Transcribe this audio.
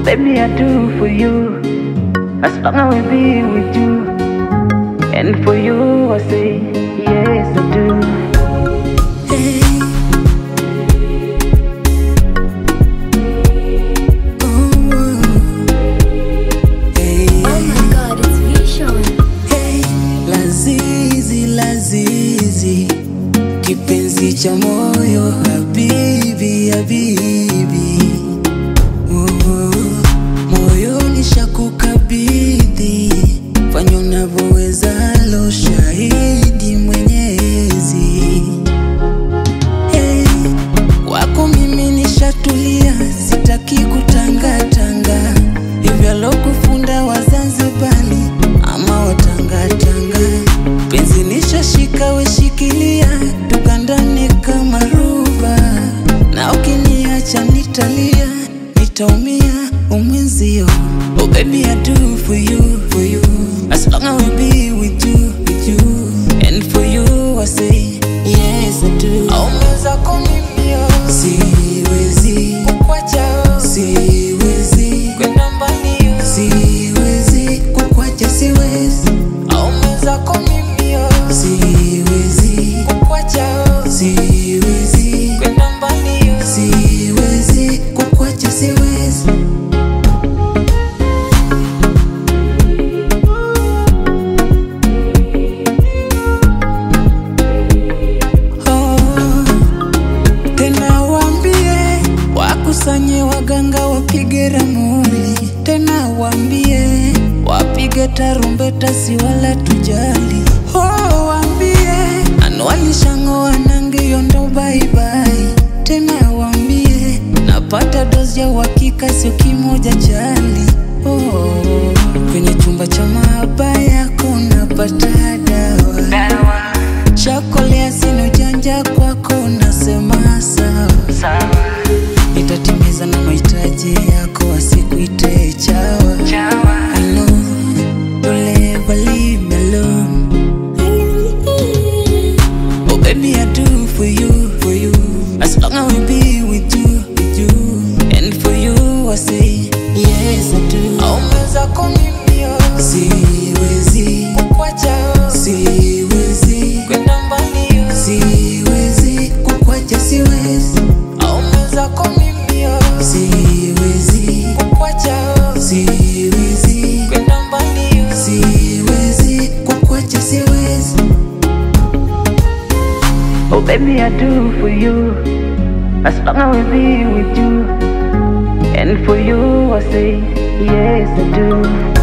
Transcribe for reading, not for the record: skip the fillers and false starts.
baby, I do for you, as long as I will be with you. And for you I say, yes I do. Hey. Lazizi, kipenzi cha moyo, habibi, habibi. Moyo nishakukabidhi, fanya unavyoweza, lo shahidi Mwenyezi. Hey, wako mimi nishatulia, sitaki kutangatanga, hivyo lokufunda wa Zanzibari ama watangatanga. Penzi nishashika, we shikilia, tukandane kama ruba, na ukiniacha nitalia, nitaumia umwenzio. Oh baby, I do for you, as long as we be with you, and for you I say, yes I do. Aumeza komimio, siwezi kukwacha, siwezi kwenda mbali, siwezi kukwacha, siwezi. Aumeza komimio, siwezi kukwacha, siwezi kwenda mbali, siwezi kukwacha, siwezi. Wakusanye waganga wapige ramuli, tena wambie wapige tarumbeta, si wala tujali. Oh, wambie anuali shango wanange yondo bye bye, tena wambie napata dozi ya uhakika, sio kimoja chali. Oh, kwenye chumba cha mahaba yako napata dawa, chakolea sino janja kwako, nasema sawa. Nitatimiza na mahitaji yako, asikuite chawa. I know you'll never leave me alone. Oh baby, I do for you, as long as we be with you, and for you I say, yes I do. Aumeza komimio, siwezi kukwacha, siwezi kwenda mbali, siwezi kukwacha, siwezi. Aumeza komimio, siwezi kukwacha, siwezi kwenda mbali, siwezi kukwacha, siwezi. Oh baby, I do for you, as long as I will be with you, and for you I say, yes I do.